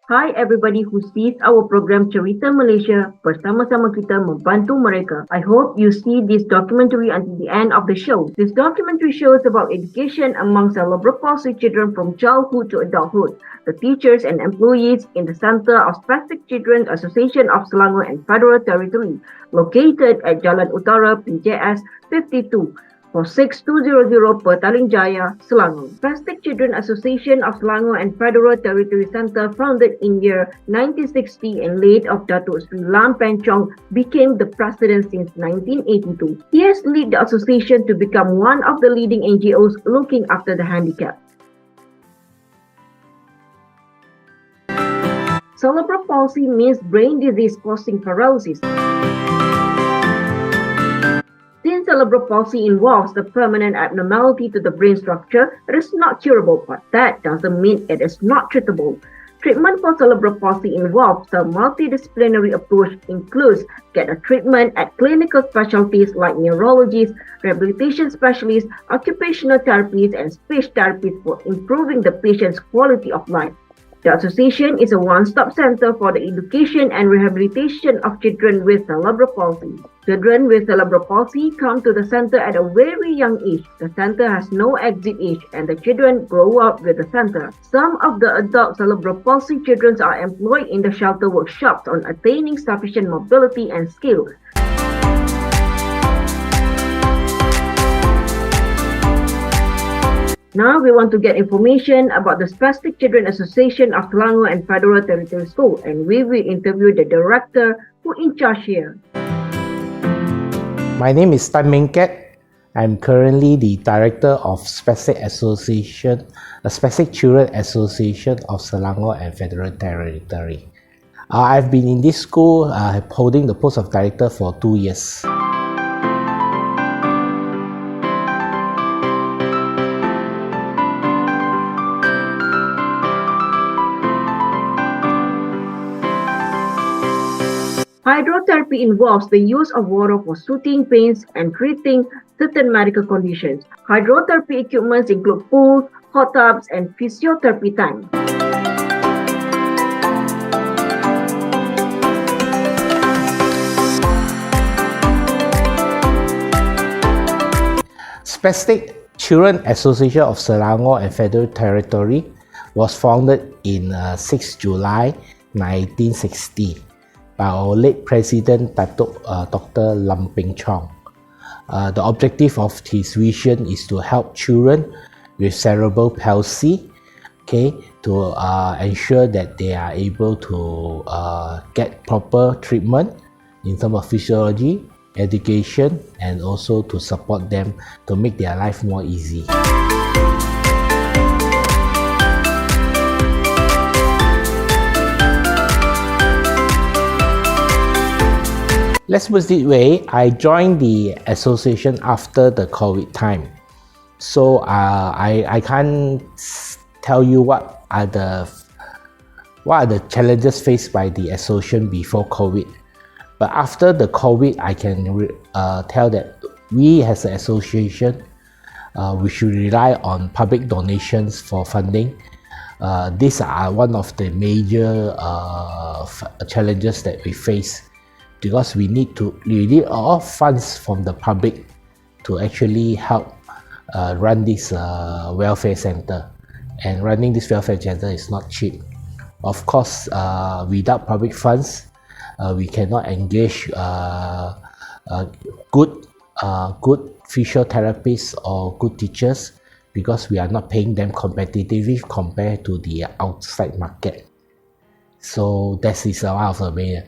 Hi everybody who sees our program Cerita Malaysia, bersama-sama kita membantu mereka. I hope you see this documentary until the end of the show. This documentary shows about education among cerebral palsy children from childhood to adulthood. The teachers and employees in the Center of Spastic Children Association of Selangor and Federal Territory, located at Jalan Utara, PJS 52. For 6200 Petaling Jaya, Selangor. Spastic Children Association of Selangor and Federal Territory Centre, founded in year 1960 and late of Datuk Sri Lam Penchong, became the president since 1982. He has led the association to become one of the leading NGOs looking after the handicapped. Cerebral palsy means brain disease causing paralysis. Since cerebral palsy involves a permanent abnormality to the brain structure, it is not curable, but that doesn't mean it is not treatable. Treatment for cerebral palsy involves a multidisciplinary approach, includes get a treatment at clinical specialties like neurologists, rehabilitation specialists, occupational therapists, and speech therapists for improving the patient's quality of life. The association is a one-stop center for the education and rehabilitation of children with cerebral palsy. Children with cerebral palsy come to the center at a very young age. The center has no exit age and the children grow up with the center. Some of the adult cerebral palsy children are employed in the shelter workshops on attaining sufficient mobility and skill. Now we want to get information about the Spastic Children Association of Selangor and Federal Territory School, and we will interview the director who in charge here. My name is Tan Meng Ket. I'm currently the director of Spastic Children Association of Selangor and Federal Territory. I've been in this school holding the post of director for 2 years. Hydrotherapy involves the use of water for soothing pains and treating certain medical conditions. Hydrotherapy equipments include pools, hot tubs, and physiotherapy time. Spastic Children Association of Selangor and Federal Territory was founded in 6 July 1960. By our late President Dr. Lam Penchong. The objective of his vision is to help children with cerebral palsy, to ensure that they are able to get proper treatment in terms of physiology, education, and also to support them to make their life more easy. Let's put it this way, I joined the association after the COVID time. So I can't tell you what are the challenges faced by the association before COVID. But after the COVID, I can tell that we as an association, we should rely on public donations for funding. These are one of the major challenges that we face, because we need all funds from the public to actually help run this welfare center. And running this welfare center is not cheap. Of course, without public funds, we cannot engage good physiotherapists or good teachers, because we are not paying them competitively compared to the outside market. So that is one of the main.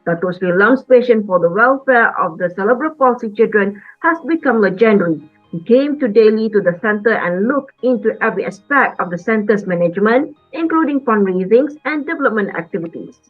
Datuk Sri Lam's passion for the welfare of the cerebral palsy children has become legendary. He came to Delhi to the center and looked into every aspect of the center's management, including fundraisings and development activities.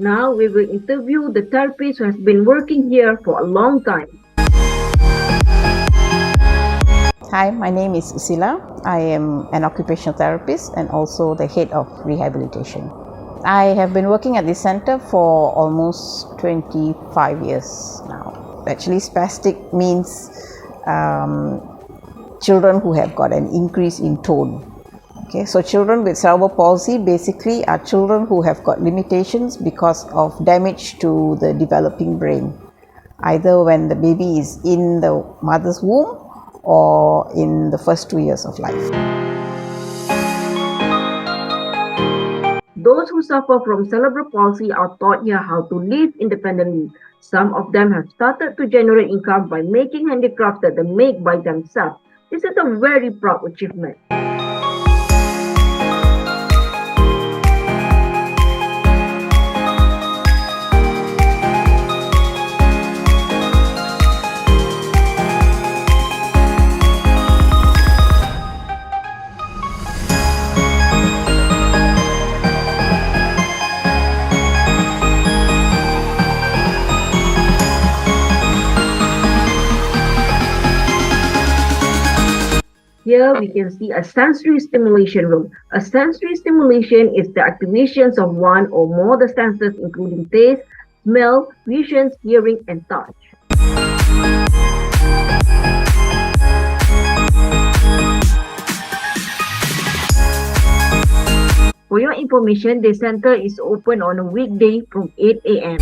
Now we will interview the therapist who has been working here for a long time. Hi, my name is Usila. I am an occupational therapist and also the head of rehabilitation. I have been working at this center for almost 25 years now. Actually, spastic means children who have got an increase in tone. Okay, so children with cerebral palsy basically are children who have got limitations because of damage to the developing brain, either when the baby is in the mother's womb or in the first 2 years of life. Those who suffer from cerebral palsy are taught here how to live independently. Some of them have started to generate income by making handicrafts that they make by themselves. This is a very proud achievement. Here we can see a sensory stimulation room. A sensory stimulation is the activations of one or more of the senses including taste, smell, vision, hearing and touch. For your information, the center is open on a weekday from 8 a.m.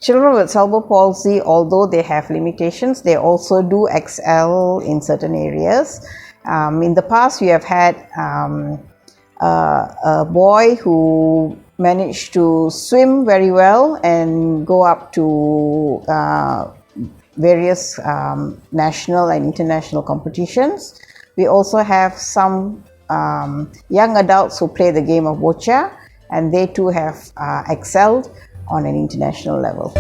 Children with cerebral palsy, although they have limitations, they also do excel in certain areas. In the past, we have had a boy who managed to swim very well and go up to various national and international competitions. We also have some young adults who play the game of boccia, and they too have excelled on an international level.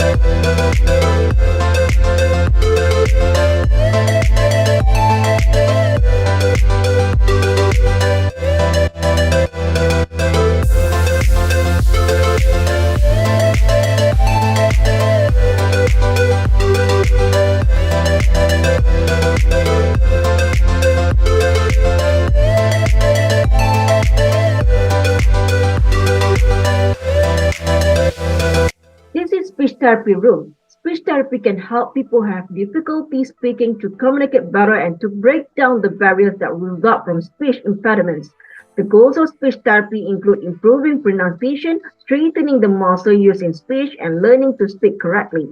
This is speech therapy room. Speech therapy can help people who have difficulty speaking to communicate better and to break down the barriers that result from speech impediments. The goals of speech therapy include improving pronunciation, strengthening the muscle used in speech, and learning to speak correctly.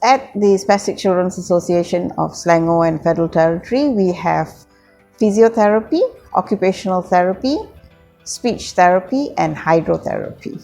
At the Spastic Children's Association of Selangor and Federal Territory, we have physiotherapy, occupational therapy, speech therapy, and hydrotherapy.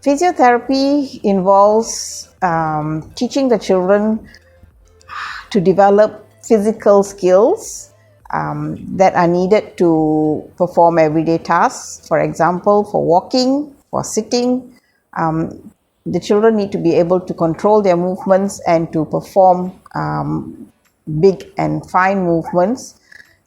Physiotherapy involves teaching the children to develop physical skills that are needed to perform everyday tasks. For example, for walking, for sitting, the children need to be able to control their movements and to perform big and fine movements.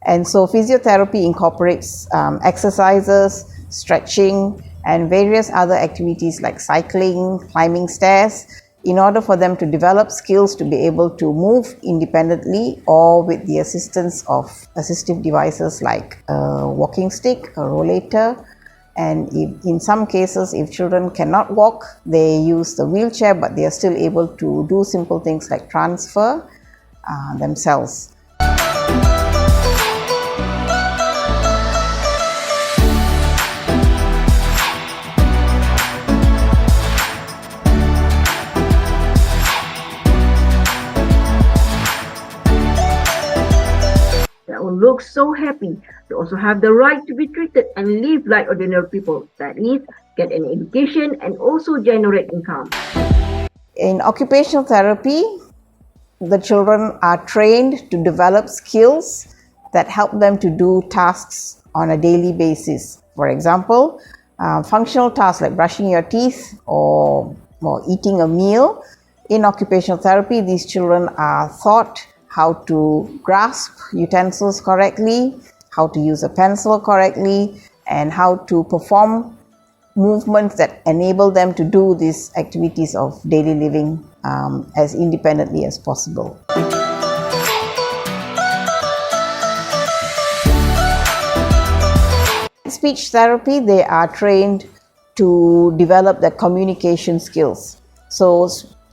And so physiotherapy incorporates exercises, stretching, and various other activities like cycling, climbing stairs, in order for them to develop skills to be able to move independently or with the assistance of assistive devices like a walking stick, a rollator, And in some cases, if children cannot walk, they use the wheelchair, but they are still able to do simple things like transfer themselves. That will look so happy. They also have the right to be treated and live like ordinary people. That is, get an education and also generate income. In occupational therapy, the children are trained to develop skills that help them to do tasks on a daily basis. For example, functional tasks like brushing your teeth or eating a meal. In occupational therapy, these children are taught how to grasp utensils correctly, how to use a pencil correctly, and how to perform movements that enable them to do these activities of daily living as independently as possible. In speech therapy, they are trained to develop their communication skills. So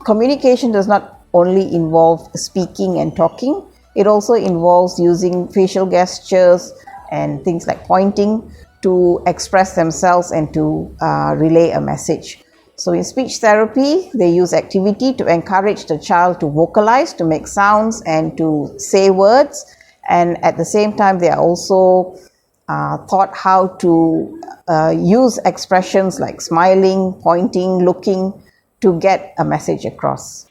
communication does not only involve speaking and talking, it also involves using facial gestures and things like pointing to express themselves and to relay a message. So in speech therapy, they use activity to encourage the child to vocalize, to make sounds and to say words. And at the same time, they are also taught how to use expressions like smiling, pointing, looking to get a message across.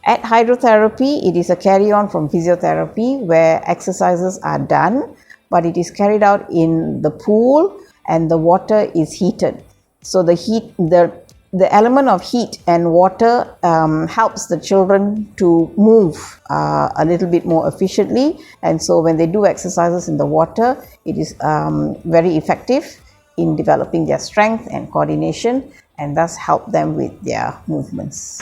At hydrotherapy, it is a carry-on from physiotherapy where exercises are done, but it is carried out in the pool and the water is heated. So the element of heat and water helps the children to move a little bit more efficiently, and so when they do exercises in the water, it is very effective in developing their strength and coordination, and thus help them with their movements.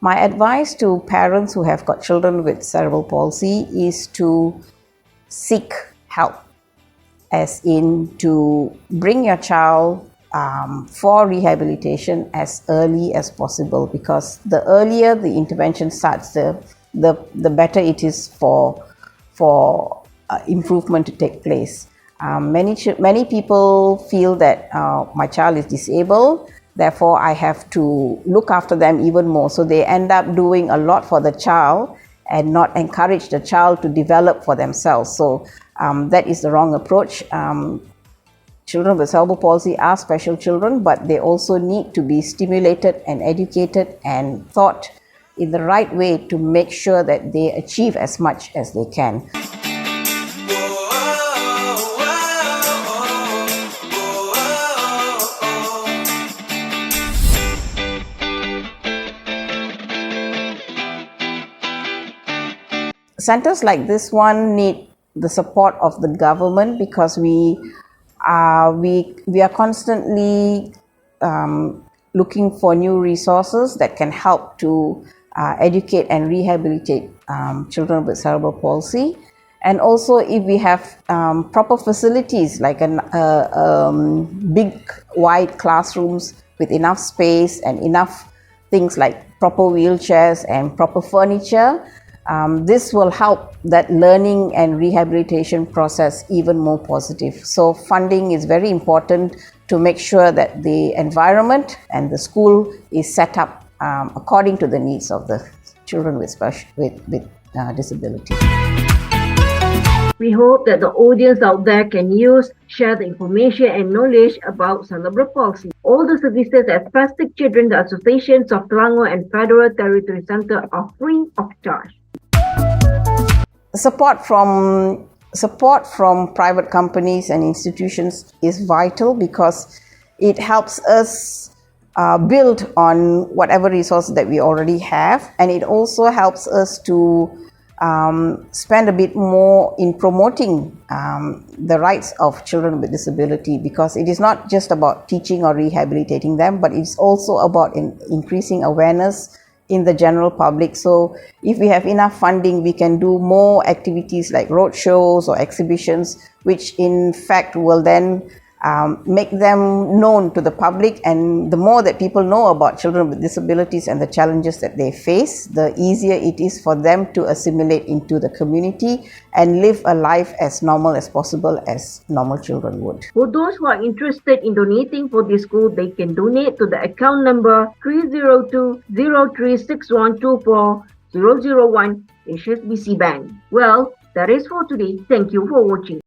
My advice to parents who have got children with cerebral palsy is to seek help, as in to bring your child for rehabilitation as early as possible, because the earlier the intervention starts, the better it is for improvement to take place. Many people feel that my child is disabled, therefore I have to look after them even more. So they end up doing a lot for the child and not encourage the child to develop for themselves. So that is the wrong approach. Children with cerebral palsy are special children, but they also need to be stimulated and educated and taught in the right way to make sure that they achieve as much as they can. Centers like this one need the support of the government, because we are constantly looking for new resources that can help to educate and rehabilitate children with cerebral palsy. And also, if we have proper facilities like big wide classrooms with enough space and enough things like proper wheelchairs and proper furniture, this will help that learning and rehabilitation process even more positive. So funding is very important to make sure that the environment and the school is set up according to the needs of the children with disabilities. We hope that the audience out there can share the information and knowledge about cerebral palsy. All the services at Spastic Children's Associations of Selangor and Federal Territory Centre are free of charge. Support from private companies and institutions is vital because it helps us build on whatever resources that we already have, and it also helps us to spend a bit more in promoting the rights of children with disability, because it is not just about teaching or rehabilitating them, but it's also about increasing awareness in the general public. So if we have enough funding, we can do more activities like road shows or exhibitions, which in fact will then make them known to the public. And the more that people know about children with disabilities and the challenges that they face, the easier it is for them to assimilate into the community and live a life as normal as possible as normal children would. For those who are interested in donating for this school, they can donate to the account number 302-036124-001 HSBC Bank. Well, that is for today. Thank you for watching.